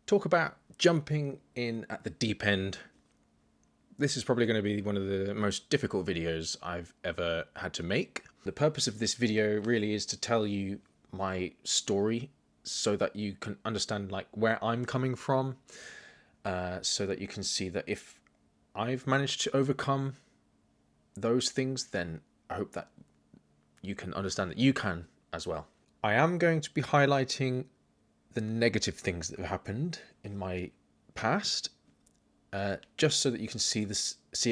talk about jumping in at the deep end. This is probably going to be one of the most difficult videos I've ever had to make. The purpose of this video really is to tell you my story so that you can understand like where I'm coming from, so that you can see that if I've managed to overcome those things, then I hope that you can understand that you can as well. I am going to be highlighting the negative things that have happened in my past, just so that you can see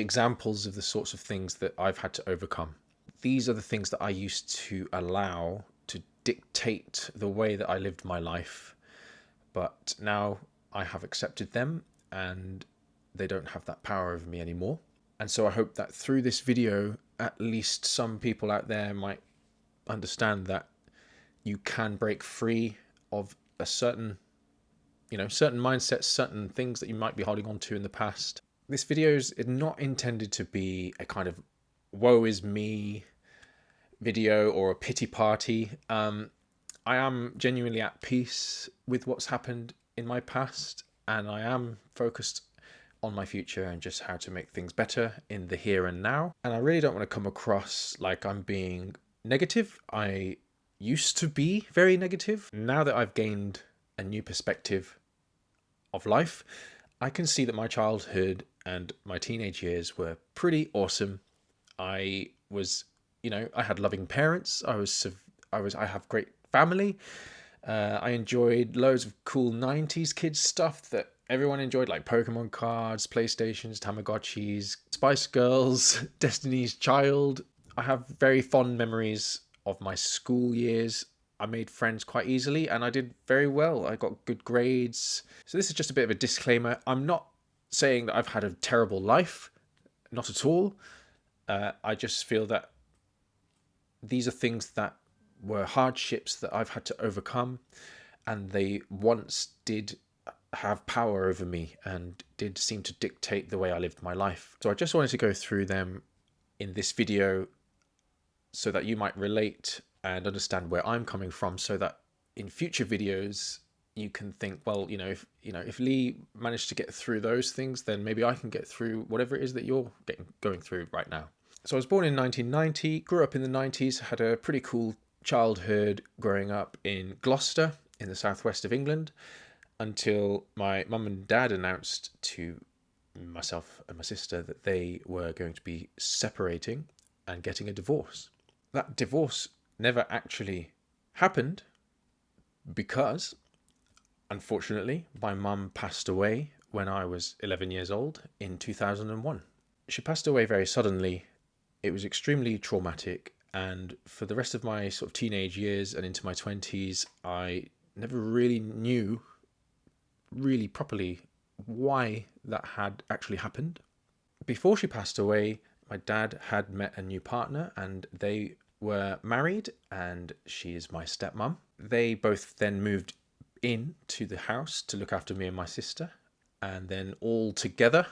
examples of the sorts of things that I've had to overcome. These are the things that I used to allow to dictate the way that I lived my life, but now I have accepted them and they don't have that power over me anymore. And so I hope that through this video, at least some people out there might understand that you can break free of a certain mindsets, certain things that you might be holding on to in the past. This video is not intended to be a kind of woe is me video or a pity party. I am genuinely at peace with what's happened in my past, and I am focused on my future and just how to make things better in the here and now. And I really don't want to come across like I'm being negative. I used to be very negative. Now that I've gained a new perspective of life, I can see that my childhood and my teenage years were pretty awesome. I had loving parents. I have great family. I enjoyed loads of cool 90s kids stuff that everyone enjoyed, like Pokemon cards, PlayStations, Tamagotchis, Spice Girls, Destiny's Child. I have very fond memories of my school years. I made friends quite easily and I did very well. I got good grades. So this is just a bit of a disclaimer. I'm not saying that I've had a terrible life. Not at all. I just feel that these are things that were hardships that I've had to overcome, and they once did have power over me and did seem to dictate the way I lived my life. So I just wanted to go through them in this video so that you might relate and understand where I'm coming from, so that in future videos you can think, well, if Lee managed to get through those things, then maybe I can get through whatever it is that you're going through right now. So I was born in 1990, grew up in the 90s, had a pretty cool childhood growing up in Gloucester in the southwest of England, until my mum and dad announced to myself and my sister that they were going to be separating and getting a divorce. That divorce never actually happened because, unfortunately, my mum passed away when I was 11 years old in 2001. She passed away very suddenly. It was extremely traumatic, and for the rest of my sort of teenage years and into my 20s, I never really knew really properly why that had actually happened. Before she passed away, my dad had met a new partner and they were married, and she is my stepmom. They both then moved in to the house to look after me and my sister, and then all together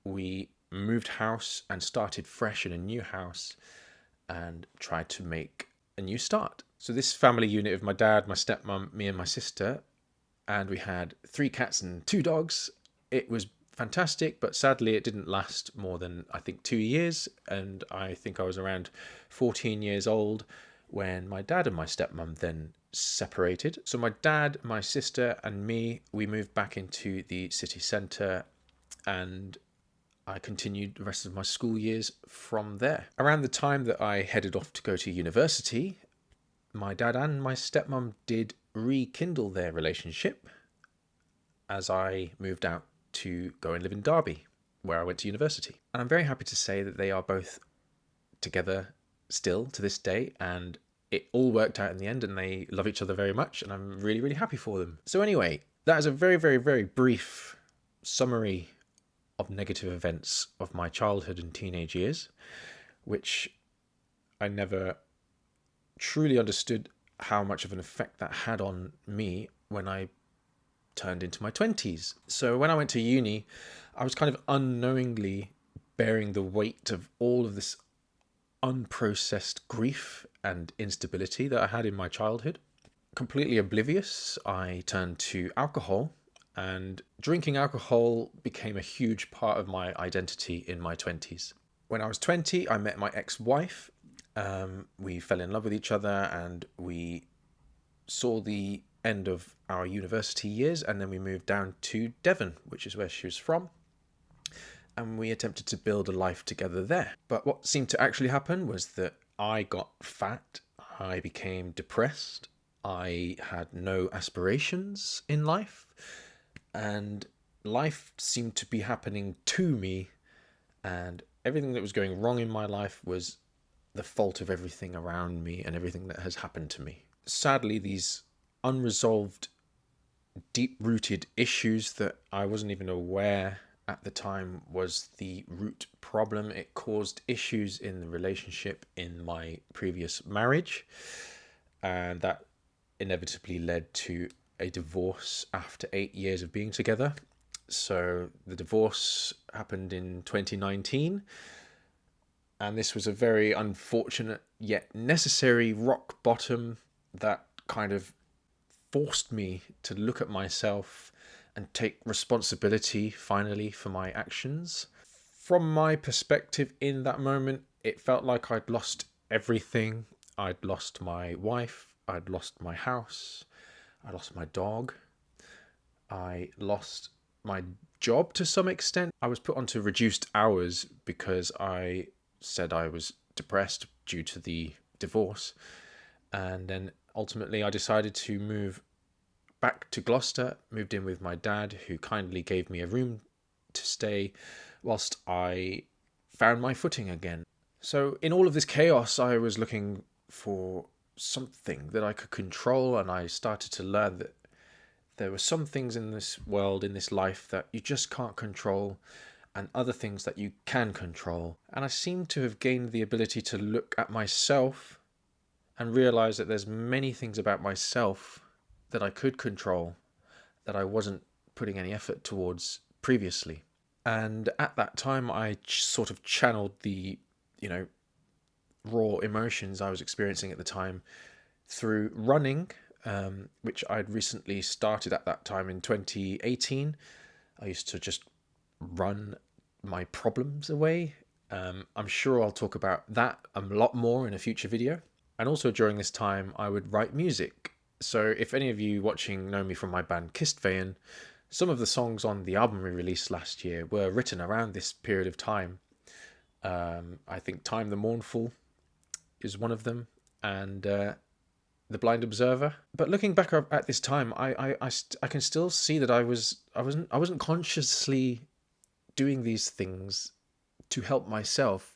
we moved house and started fresh in a new house and tried to make a new start. So this family unit of my dad, my stepmom, me and my sister, and we had 3 cats and 2 dogs. It was fantastic, but sadly it didn't last more than, I think, 2 years, and I think I was around 14 years old when my dad and my stepmom then separated. So my dad, my sister and me, we moved back into the city centre, and I continued the rest of my school years from there. Around the time that I headed off to go to university, my dad and my stepmom did rekindle their relationship as I moved out to go and live in Derby, where I went to university. And I'm very happy to say that they are both together still to this day, and it all worked out in the end, and they love each other very much, and I'm really, really happy for them. So anyway, that is a very, very, very brief summary of negative events of my childhood and teenage years, which I never truly understood how much of an effect that had on me when I turned into my 20s. So when I went to uni, I was kind of unknowingly bearing the weight of all of this unprocessed grief and instability that I had in my childhood. Completely oblivious, I turned to alcohol And drinking alcohol became a huge part of my identity in my 20s. When I was 20, I met my ex-wife. We fell in love with each other, and we saw the end of our university years, and then we moved down to Devon, which is where she was from, and we attempted to build a life together there. But what seemed to actually happen was that I got fat, I became depressed, I had no aspirations in life, and life seemed to be happening to me, and everything that was going wrong in my life was the fault of everything around me and everything that has happened to me. Sadly, these unresolved, deep-rooted issues that I wasn't even aware at the time was the root problem. It caused issues in the relationship in my previous marriage, and that inevitably led to a divorce after 8 years of being together. So the divorce happened in 2019, and this was a very unfortunate yet necessary rock bottom that kind of forced me to look at myself and take responsibility finally for my actions. From my perspective in that moment, it felt like I'd lost everything. I'd lost my wife, I'd lost my house, I lost my dog, I lost my job to some extent. I was put onto reduced hours because I said I was depressed due to the divorce, and then ultimately I decided to move back to Gloucester, moved in with my dad, who kindly gave me a room to stay whilst I found my footing again. So in all of this chaos, I was looking for something that I could control, and I started to learn that there were some things in this world, in this life, that you just can't control, and other things that you can control. And I seem to have gained the ability to look at myself and realize that there's many things about myself that I could control that I wasn't putting any effort towards previously. And at that time, I sort of channeled the, raw emotions I was experiencing at the time through running, which I'd recently started at that time in 2018. I used to just run my problems away. I'm sure I'll talk about that a lot more in a future video. And also during this time, I would write music. So if any of you watching know me from my band Hellbeing, some of the songs on the album we released last year were written around this period of time. I think Time the Mournful is one of them, and The Blind Observer. But looking back at this time, I can still see that I wasn't consciously doing these things to help myself.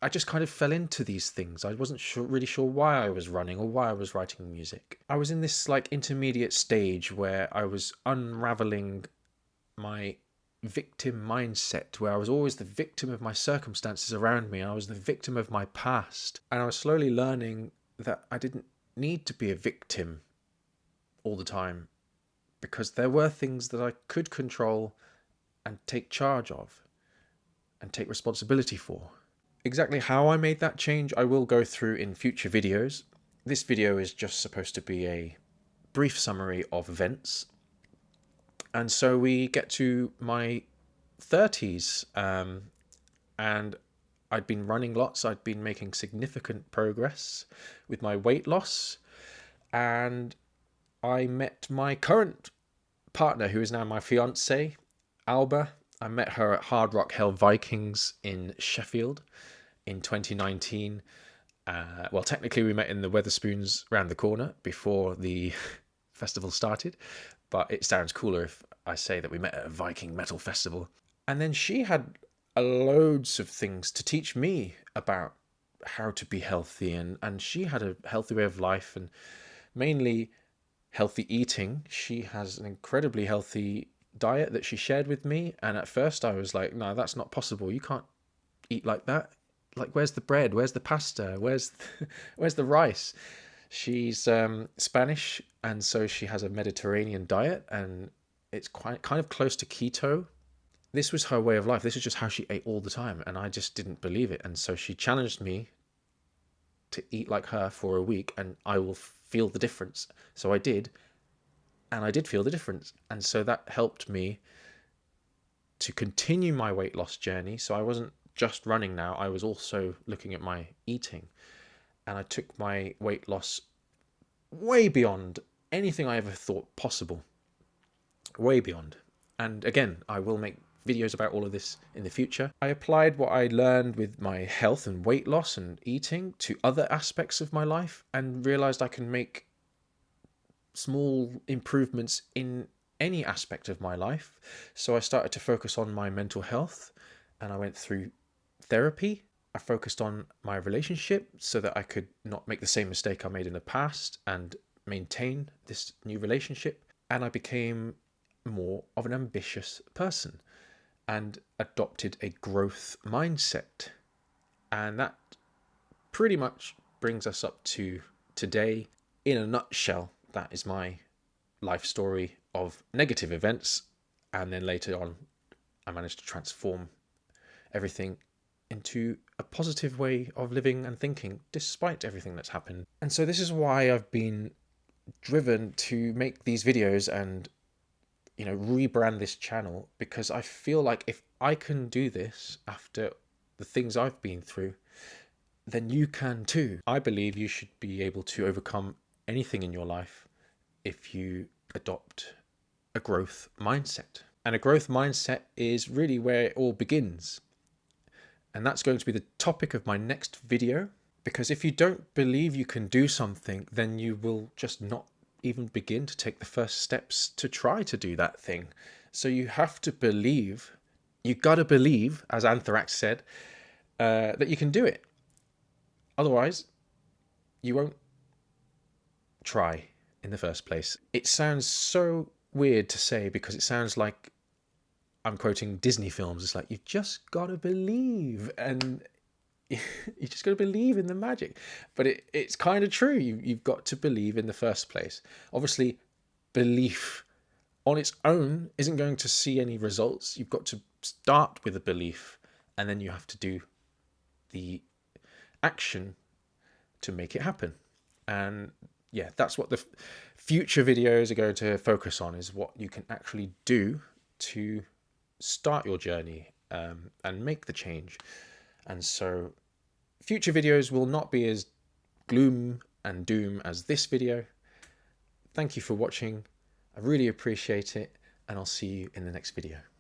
I just kind of fell into these things. I wasn't really sure why I was running or why I was writing music. I was in this intermediate stage where I was unraveling my victim mindset, where I was always the victim of my circumstances around me. I was the victim of my past. And I was slowly learning that I didn't need to be a victim all the time, because there were things that I could control and take charge of and take responsibility for. Exactly how I made that change, I will go through in future videos. This video is just supposed to be a brief summary of events. And so we get to my 30s, and I'd been running lots. I'd been making significant progress with my weight loss, and I met my current partner, who is now my fiance, Alba. I met her at Hard Rock Hell Vikings in Sheffield in 2019. Well, technically we met in the Wetherspoons round the corner before the festival started, but it sounds cooler if I say that we met at a Viking metal festival. And then she had loads of things to teach me about how to be healthy, and she had a healthy way of life, and mainly healthy eating. She has an incredibly healthy diet that she shared with me, and at first I was like, no, that's not possible. You can't eat like that. Where's the bread? Where's the pasta? Where's the rice? She's Spanish, and so she has a Mediterranean diet, and it's kind of close to keto. This was her way of life. This is just how she ate all the time, and I just didn't believe it. And so she challenged me to eat like her for a week, and I will feel the difference. So I did, And I did feel the difference. And so that helped me to continue my weight loss journey. So I wasn't just running now, I was also looking at my eating. And I took my weight loss way beyond anything I ever thought possible. Way beyond. And again, I will make videos about all of this in the future. I applied what I learned with my health and weight loss and eating to other aspects of my life and realized I can make small improvements in any aspect of my life. So I started to focus on my mental health and I went through therapy. I focused on my relationship so that I could not make the same mistake I made in the past and maintain this new relationship. And I became more of an ambitious person and adopted a growth mindset. And that pretty much brings us up to today. In a nutshell, that is my life story of negative events. And then later on, I managed to transform everything into a positive way of living and thinking despite everything that's happened. And so this is why I've been driven to make these videos and rebrand this channel, because I feel like if I can do this after the things I've been through, then you can too. I believe you should be able to overcome anything in your life if you adopt a growth mindset. And a growth mindset is really where it all begins. And that's going to be the topic of my next video, because if you don't believe you can do something, then you will just not even begin to take the first steps to try to do that thing. So you have to believe, you gotta believe, as Anthrax said, that you can do it. Otherwise, you won't try in the first place. It sounds so weird to say because it sounds like I'm quoting Disney films. It's like, you've just gotta believe, and you just got to believe in the magic. But it's kind of true. You've got to believe in the first place. Obviously, belief on its own isn't going to see any results. You've got to start with a belief, and then you have to do the action to make it happen. And yeah, that's what the future videos are going to focus on, is what you can actually do to start your journey and make the change. And so future videos will not be as gloom and doom as this video. Thank you for watching. I really appreciate it, and I'll see you in the next video.